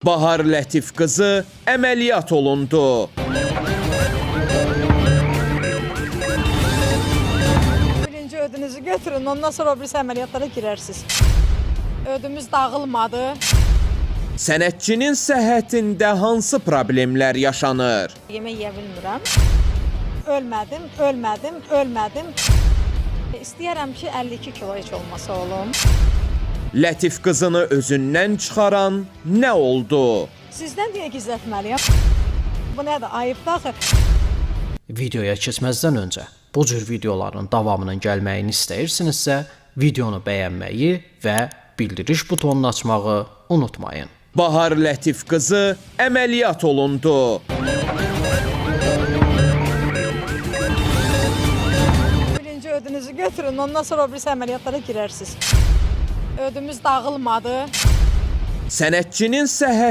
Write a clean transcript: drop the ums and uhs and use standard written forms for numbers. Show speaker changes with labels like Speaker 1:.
Speaker 1: Bahar Lətif qızı əməliyyat olundu.
Speaker 2: Birinci ödünüzü götürün, ondan sonra birisi əməliyyatlara girərsiniz. Ödümüz dağılmadı.
Speaker 1: Sənətçinin səhhətində hansı problemlər yaşanır?
Speaker 2: Yemək yeyə bilmirəm. Ölmədim. İstəyərəm ki, 52 kilo heç olmasa olum.
Speaker 1: Lətif qızını özündən çıxaran nə oldu?
Speaker 2: Sizdən deyə gizlətməliyəm. Bu nədir? Ayıbdır axı.
Speaker 3: Videoya keçməzdən öncə bu cür videoların davamının gəlməyini istəyirsinizsə, videonu bəyənməyi və bildiriş butonunu açmağı unutmayın.
Speaker 1: Bahar Lətif qızı əməliyyat olundu.
Speaker 2: Birinci ödünüzü götürün, ondan sonra birisi əməliyyatlara girərsiniz. Ödümüz dağılmadı.
Speaker 1: Sənətçinin səhhəti